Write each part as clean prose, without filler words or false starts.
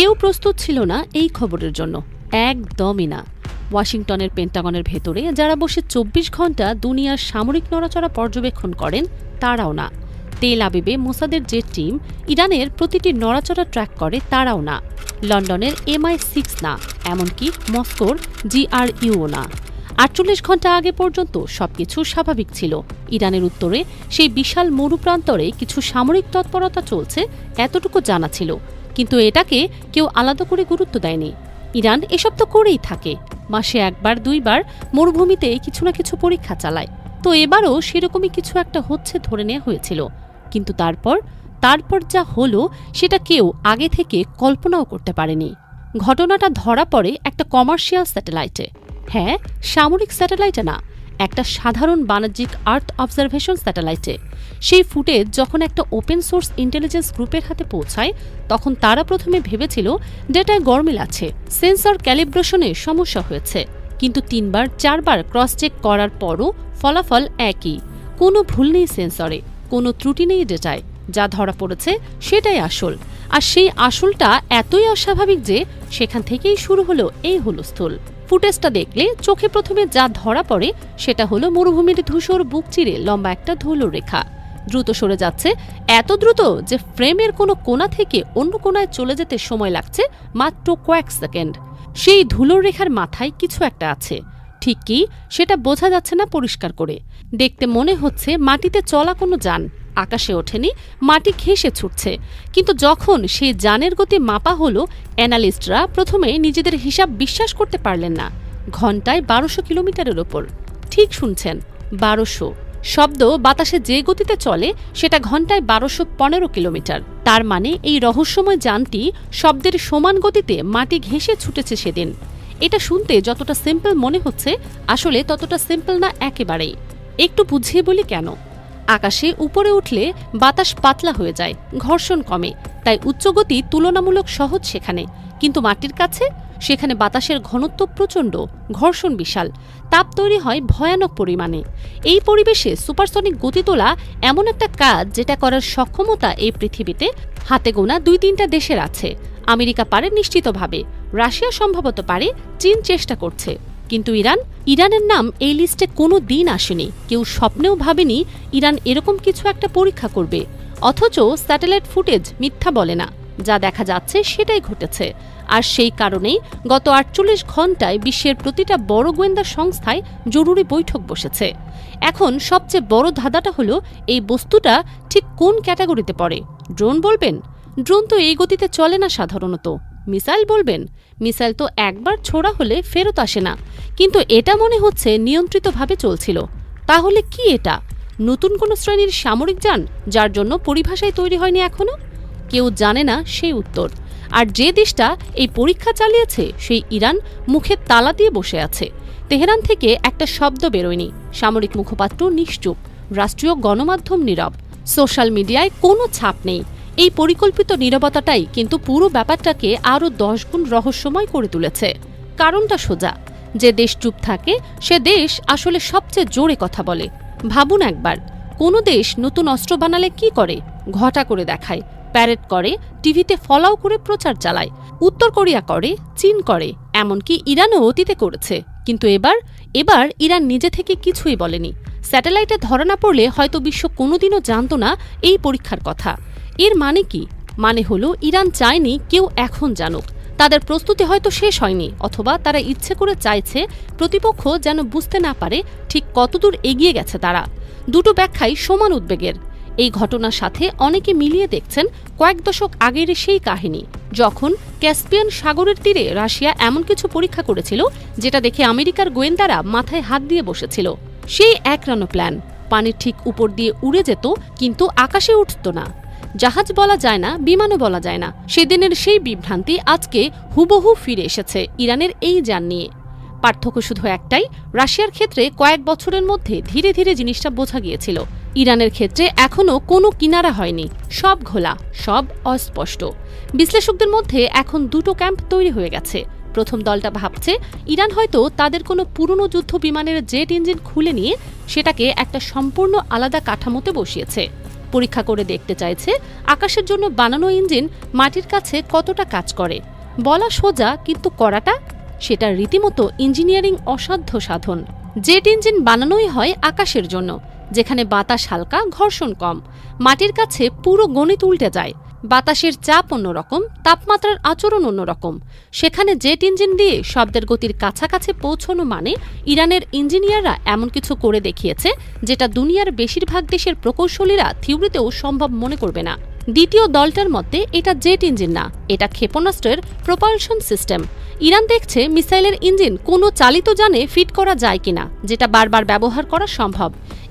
কেউ প্রস্তুত ছিল না এই খবরের জন্য, একদমই না। ওয়াশিংটনের পেন্টাগনের ভেতরে যারা বসে 24 ঘন্টা দুনিয়ার সামরিক নড়াচড়া পর্যবেক্ষণ করেন তারাও না। তেল আবিবে মোসাদের যে টিম ইরানের প্রতিটি নড়াচড়া ট্র্যাক করে তারাও না। লন্ডনের MI6 না, এমনকি মস্কোর GRUও না। 48 ঘন্টা আগে পর্যন্ত সবকিছু স্বাভাবিক ছিল। ইরানের উত্তরে সেই বিশাল মরুপ্রান্তরে কিছু সামরিক তৎপরতা চলছে এতটুকু জানা ছিল, কিন্তু এটাকে কেউ আলাদা করে গুরুত্ব দেয়নি। ইরান এসব তো করেই থাকে, মাসে একবার দুইবার মরুভূমিতে কিছু না কিছু পরীক্ষা চালায়। তো এবারও সেরকমই কিছু একটা হচ্ছে ধরে নেওয়া হয়েছিল, কিন্তু তারপর যা হলো সেটা কেউ আগে থেকে কল্পনাও করতে পারেনি। ঘটনাটা ধরা পড়ে একটা কমার্শিয়াল স্যাটেলাইটে। হ্যাঁ, সামরিক স্যাটেলাইটে না, একটা সাধারণ বাণিজ্যিক আর্থ অবজারভেশন স্যাটেলাইটে। সেই ফুটেজ যখন একটা ওপেন সোর্স ইন্টেলিজেন্স গ্রুপের হাতে পৌঁছায় তখন তারা প্রথমে ভেবেছিল ডেটায় গরমিল আছে, সেন্সর ক্যালিব্রেশনে সমস্যা হয়েছে। কিন্তু 3-4বার ক্রস চেক করার পরও ফলাফল একই, কোনো ভুল নেই সেন্সরে, কোনো ত্রুটি নেই ডেটায়। যা ধরা পড়েছে সেটাই আসল, আর সেই আসলটা এতই অস্বাভাবিক যে সেখান থেকেই শুরু হলো এই হুলস্থুল। ফুটেজটা দেখলে চোখে প্রথমে যা ধরা পড়ে সেটা হলো মরুভূমির ধূসর বুক চিরে লম্বা একটা ধুলোর রেখা দ্রুত সরে যাচ্ছে, এত দ্রুত যে ফ্রেমের কোনো কোণা থেকে অন্য কোণায় চলে যেতে সময় লাগছে মাত্র কয়েক সেকেন্ড। সেই ধুলোর রেখার মাথায় কিছু একটা আছে, ঠিক কি সেটা বোঝা যাচ্ছে না পরিষ্কার করে। দেখতে মনে হচ্ছে মাটিতে চলা কোনো যান, আকাশে ওঠেনি, মাটি ঘেঁষে ছুটছে। কিন্তু যখন সেই যানের গতি মাপা হলো, অ্যানালিস্টরা প্রথমে নিজেদের হিসাব বিশ্বাস করতে পারলেন না। ঘন্টায় 1200 কিলোমিটারের ওপর। ঠিক শুনছেন, 1200। শব্দ বাতাসে যে গতিতে চলে সেটা ঘন্টায় 1215 কিলোমিটার। তার মানে এই রহস্যময় যানটি শব্দের সমান গতিতে মাটি ঘেঁষে ছুটেছে সেদিন। এটা শুনতে যতটা সিম্পল মনে হচ্ছে আসলে ততটা সিম্পল না একেবারেই। একটু বুঝিয়ে বলি কেন। আকাশে উপরে উঠলে বাতাস পাতলা হয়ে যায়, ঘর্ষণ কমে, তাই উচ্চগতি তুলনামূলক সহজ সেখানে। কিন্তু মাটির কাছে সেখানে বাতাসের ঘনত্ব প্রচণ্ড, ঘর্ষণ বিশাল, তাপ তৈরি হয় ভয়ানক পরিমাণে। এই পরিবেশে সুপারসনিক গতি তোলা এমন একটা কাজ যেটা করার সক্ষমতা এই পৃথিবীতে হাতে গোনা 2-3টা দেশের আছে। আমেরিকা পারে নিশ্চিতভাবে, রাশিয়া সম্ভবত পারে, চীন চেষ্টা করছে। কিন্তু ইরানের নাম এই লিস্টে কোনো দিন আসেনি। কেউ স্বপ্নেও ভাবেনি ইরান এরকম কিছু একটা পরীক্ষা করবে। অথচ স্যাটেলাইট ফুটেজ মিথ্যা বলে না, যা দেখা যাচ্ছে সেটাই ঘটেছে। আর সেই কারণেই গত 48 ঘন্টায় বিশ্বের প্রতিটা বড় গোয়েন্দা সংস্থায় জরুরি বৈঠক বসেছে। এখন সবচেয়ে বড় ধাঁধাটা হলো এই বস্তুটা ঠিক কোন ক্যাটাগরিতে পড়ে। ড্রোন বলবেন? ড্রোন তো এই গতিতে চলে না সাধারণত। মিসাইল বলবেন? মিসাইল তো একবার ছোড়া হলে ফেরত আসে না, কিন্তু এটা মনে হচ্ছে নিয়ন্ত্রিতভাবে চলছিল। তাহলে কি এটা? নতুন কোনো শ্রেণীর সামরিক যান যার জন্য পরিভাষাই তৈরি হয়নি এখনো? কেউ জানে না সেই উত্তর। আর যে দেশটা এই পরীক্ষা চালিয়েছে সেই ইরান মুখে তালা দিয়ে বসে আছে। তেহরান থেকে একটা শব্দ বেরোয়নি, সামরিক মুখপাত্র নিশ্চুপ, রাষ্ট্রীয় গণমাধ্যম নীরব, সোশ্যাল মিডিয়ায় কোনো ছাপ নেই। এই পরিকল্পিত নীরবতাটাই কিন্তু পুরো ব্যাপারটাকে আরও 10 গুণ রহস্যময় করে তুলেছে। কারণটা সোজা, যে দেশ চুপ থাকে সে দেশ আসলে সবচেয়ে জোরে কথা বলে। ভাবুন একবার, কোনো দেশ নতুন অস্ত্র বানালে কি করে? ঘটা করে দেখায়, প্যারেড করে, টিভিতে ফলাও করে প্রচার চালায়। উত্তর কোরিয়া করে, চীন করে, এমনকি ইরানও অতীতে করেছে। কিন্তু এবার ইরান নিজে থেকে কিছুই বলেনি। স্যাটেলাইটে ধরা না পড়লে হয়তো বিশ্ব কোনোদিনও জানত না এই পরীক্ষার কথা। এর মানে কি? মানে হলো ইরান চায়নি কেউ এখন জানুক। তাদের প্রস্তুতি হয়তো শেষ হয়নি, অথবা তারা ইচ্ছে করে চাইছে প্রতিপক্ষ যেন বুঝতে না পারে ঠিক কতদূর এগিয়ে গেছে তারা। দুটো ব্যাখ্যাই সমান উদ্বেগের। এই ঘটনার সাথে অনেকে মিলিয়ে দেখছেন কয়েক দশক আগের সেই কাহিনী, যখন ক্যাসপিয়ান সাগরের তীরে রাশিয়া এমন কিছু পরীক্ষা করেছিল যেটা দেখে আমেরিকার গোয়েন্দারা মাথায় হাত দিয়ে বসেছিল। সেই একরানো প্ল্যান, পানির ঠিক উপর দিয়ে উড়ে যেত কিন্তু আকাশে উঠত না। জাহাজ বলা যায় না, বিমানও বলা যায় না। সেদিনের সেই বিভ্রান্তি আজকে হুবহু ফিরে এসেছে ইরানের এই যান নিয়ে। পার্থক্য শুধু একটাই, রাশিয়ার ক্ষেত্রে কয়েক বছরের মধ্যে ধীরে ধীরে জিনিসটা বোঝা গিয়েছিল। ইরানের ক্ষেত্রে এখনও কোনো কিনারা হয়নি, সব ঘোলা, সব অস্পষ্ট। বিশ্লেষকদের মধ্যে এখন দুটো ক্যাম্প তৈরি হয়ে গেছে। প্রথম দলটা ভাবছে ইরান হয়তো তাদের কোনো পুরনো যুদ্ধ বিমানের জেট ইঞ্জিন খুলে নিয়ে সেটাকে একটা সম্পূর্ণ আলাদা কাঠামোতে বসিয়েছে। পরীক্ষা করে দেখতে চাইছে আকাশের জন্য বানানো ইঞ্জিন মাটির কাছে কতটা কাজ করে। বলা সোজা, কিন্তু করাটা সেটা রীতিমতো ইঞ্জিনিয়ারিং অসাধ্য সাধন। জেট ইঞ্জিন বানানোই হয় আকাশের জন্য, যেখানে বাতাস হালকা, ঘর্ষণ কম। মাটির কাছে পুরো গণিত উল্টে যায়। বাতাসের চাপ অন্যরকম, তাপমাত্রার আচরণ অন্যরকম। সেখানে জেট ইঞ্জিন দিয়ে শব্দের গতির কাছাকাছি পৌঁছানো মানে ইরানের ইঞ্জিনিয়াররা এমন কিছু করে দেখিয়েছে যেটা দুনিয়ার বেশিরভাগ দেশের প্রকৌশলীরা থিওরিতেও সম্ভব মনে করবে না। দ্বিতীয় দলটার মতে এটা জেট ইঞ্জিন না, এটা ক্ষেপণাস্ত্রের প্রপালশন সিস্টেম। ইরান দেখছে মিসাইলের ইঞ্জিন কোনো চালিত যানে ফিট করা যায় কিনা, যেটা বারবার ব্যবহার করা সম্ভব।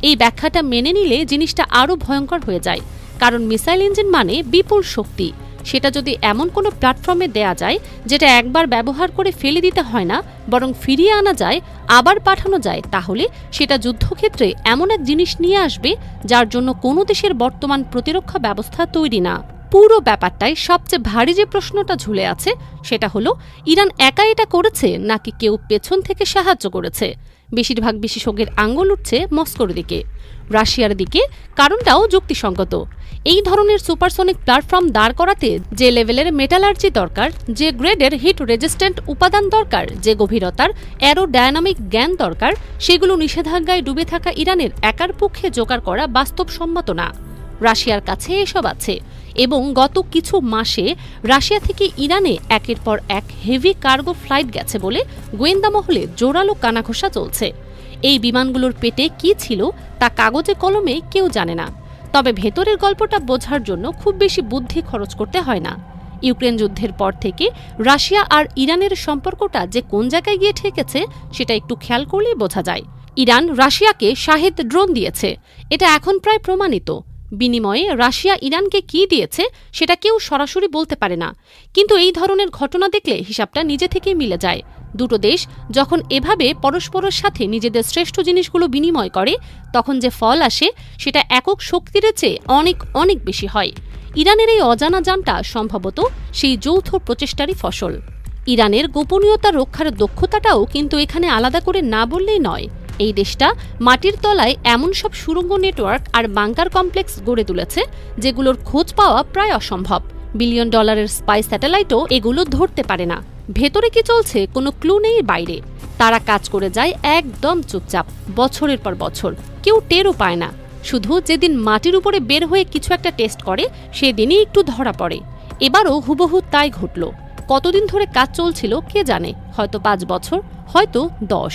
এই ব্যাখ্যাটা মেনে নিলে জিনিসটা আরও ভয়ঙ্কর হয়ে যায়, কারণ মিসাইল ইঞ্জিন মানে বিপুল শক্তি। সেটা যদি এমন কোনো প্ল্যাটফর্মে দেয়া যায় যেটা একবার ব্যবহার করে ফেলে দিতে হয় না, বরং ফিরিয়ে আনা যায়, আবার পাঠানো যায়, তাহলে সেটা যুদ্ধক্ষেত্রে এমন এক জিনিস নিয়ে আসবে যার জন্য কোনো দেশের বর্তমান প্রতিরক্ষা ব্যবস্থা তৈরি না। পুরো ব্যাপারটাই সবচেয়ে ভারী যে প্রশ্নটা ঝুলে আছে সেটা হলো, ইরান একা এটা করেছে নাকি কেউ পেছন থেকে সাহায্য করেছে? বেশিরভাগ বিশেষজ্ঞের আঙ্গুল উঠছে মস্কোর দিকে, রাশিয়ার দিকে। কারণটাও যুক্তিসঙ্গত। এই ধরনের সুপারসনিক প্ল্যাটফর্ম দাঁড় করাতে যে লেভেলের মেটালার্জি দরকার, যে গ্রেডের হিট রেজিস্ট্যান্ট উপাদান দরকার, যে গভীরতার অ্যারোডায়নামিক জ্ঞান দরকার, সেগুলো নিষেধাজ্ঞায় ডুবে থাকা ইরানের একার পক্ষে জোগাড় করা বাস্তবসম্মত না। রাশিয়ার কাছে এসব আছে, এবং গত কিছু মাসে রাশিয়া থেকে ইরানে একের পর এক হেভি কার্গো ফ্লাইট গেছে বলে গোয়েন্দা মহলে জোরালো কানাঘোষা চলছে। এই বিমানগুলোর পেটে কি ছিল তা কাগজে কলমে কেউ জানে না, তবে ভেতরের গল্পটা বোঝার জন্য খুব বেশি বুদ্ধি খরচ করতে হয় না। ইউক্রেন যুদ্ধের পর থেকে রাশিয়া আর ইরানের সম্পর্কটা যে কোন জায়গায় গিয়ে ঠেকেছে সেটা একটু খেয়াল করলেই বোঝা যায়। ইরান রাশিয়াকে শাহেদ ড্রোন দিয়েছে, এটা এখন প্রায় প্রমাণিত। বিনিময়ে রাশিয়া ইরানকে কি দিয়েছে সেটা কেউ সরাসরি বলতে পারে না, কিন্তু এই ধরনের ঘটনা দেখলে হিসাবটা নিজে থেকেই মিলে যায়। দুটো দেশ যখন এভাবে পরস্পরের সাথে নিজেদের শ্রেষ্ঠ জিনিসগুলো বিনিময় করে, তখন যে ফল আসে সেটা একক শক্তির চেয়ে অনেক অনেক বেশি হয়। ইরানের এই অজানা জানটা সম্ভবত সেই যৌথ প্রচেষ্টারই ফসল। ইরানের গোপনীয়তা রক্ষার দক্ষতাটাও কিন্তু এখানে আলাদা করে না বললেই নয়। এই দেশটা মাটির তলায় এমন সব সুড়ঙ্গ নেটওয়ার্ক আর বাংকার কমপ্লেক্স গড়ে তুলেছে যেগুলোর খোঁজ পাওয়া প্রায় অসম্ভব। বিলিয়ন ডলারের স্পাই স্যাটেলাইটও এগুলো ধরতে পারে না। ভেতরে কি চলছে কোনো ক্লু নেই বাইরে। তারা কাজ করে যায় একদম চুপচাপ, বছরের পর বছর। কেউ টেরও পায় না। শুধু যেদিন মাটির উপরে বের হয়ে কিছু একটা টেস্ট করে সেদিনই একটু ধরা পড়ে। এবারও হুবহু তাই ঘটল। কতদিন ধরে কাজ চলছিল কে জানে, হয়তো 5 বছর, হয়তো 10।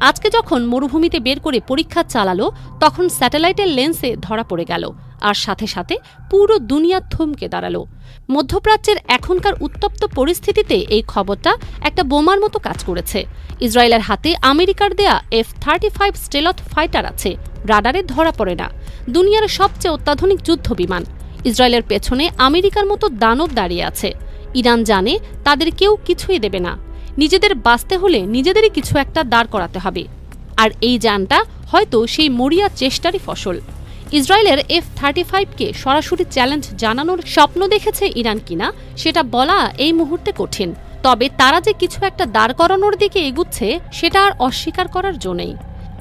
আজকে যখন মরুভূমিতে বের করে পরীক্ষা চালালো, তখন স্যাটেলাইটের লেন্সে ধরা পড়ে গেল, আর সাথে সাথে পুরো দুনিয়া থমকে দাঁড়ালো। মধ্যপ্রাচ্যের এখনকার উত্তপ্ত পরিস্থিতিতে এই খবরটা একটা বোমার মতো কাজ করেছে। ইসরায়েলের হাতে আমেরিকার দেয়া F-35 স্টেলথ ফাইটার আছে, রাডারে ধরা পড়ে না। দুনিয়ার সবচেয়ে অত্যাধুনিক যুদ্ধ বিমান। ইসরায়েলের পেছনে আমেরিকার মতো দানব দাঁড়িয়ে আছে। ইরান জানে তাদের কেউ কিছুই দেবে না। নিজেদের বাঁচতে হলে নিজেদেরই কিছু একটা দাঁড় করাতে হবে। আর এই যানটা হয়তো সেই মরিয়া চেষ্টারই ফসল। ইসরায়েলের F-35কে সরাসরি চ্যালেঞ্জ জানানোর স্বপ্ন দেখেছে ইরান কিনা সেটা বলা এই মুহূর্তে কঠিন, তবে তারা যে কিছু একটা দাঁড় করানোর দিকে এগুচ্ছে সেটা আর অস্বীকার করার জো নেই।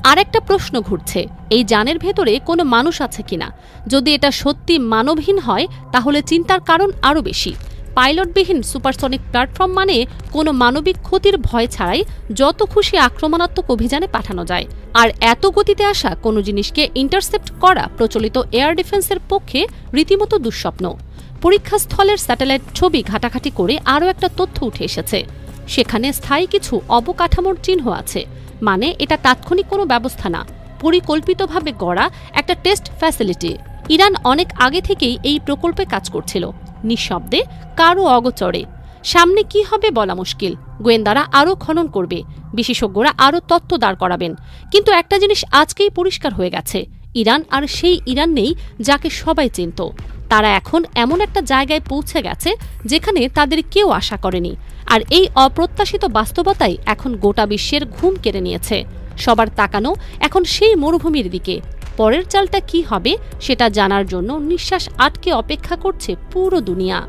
আর একটা প্রশ্ন ঘুরছে, এই যানের ভেতরে কোনো মানুষ আছে কিনা। যদি এটা সত্যি মানবহীন হয় তাহলে চিন্তার কারণ আরও বেশি। পাইলটবিহীন সুপারসনিক প্ল্যাটফর্ম মানে কোনো মানবিক ক্ষতির ভয় ছাড়াই যত খুশি আক্রমণাত্মক অভিযানে পাঠানো যায়। আর এত গতিতে আসা কোনো জিনিসকে ইন্টারসেপ্ট করা প্রচলিত এয়ার ডিফেন্সের পক্ষে রীতিমতো দুঃস্বপ্ন। পরীক্ষাস্থলের স্যাটেলাইট ছবি ঘাটাঘাটি করে আরও একটা তথ্য উঠে এসেছে। সেখানে স্থায়ী কিছু অবকাঠামোর চিহ্ন আছে, মানে এটা তাৎক্ষণিক কোনো ব্যবস্থা না, পরিকল্পিতভাবে গড়া একটা টেস্ট ফ্যাসিলিটি। ইরান অনেক আগে থেকেই এই প্রকল্পে কাজ করছিল, নিঃশব্দে, কারও অগোচরে। সামনে কি হবে বলা মুশকিল। গোয়েন্দারা আরও খনন করবে, বিশেষজ্ঞরা আরও তথ্য দাঁড় করাবেন। কিন্তু একটা জিনিস আজকেই পরিষ্কার হয়ে গেছে, ইরান আর সেই ইরান নেই যাকে সবাই চিনত। তারা এখন এমন একটা জায়গায় পৌঁছে গেছে যেখানে তাদের কেউ আশা করেনি। আর এই অপ্রত্যাশিত বাস্তবতাই এখন গোটা বিশ্বের ঘুম কেড়ে নিয়েছে। সবার তাকানো এখন সেই মরুভূমির দিকে। পরের চালটা কি হবে সেটা জানার জন্য নিঃশ্বাস আটকে অপেক্ষা করছে পুরো দুনিয়া।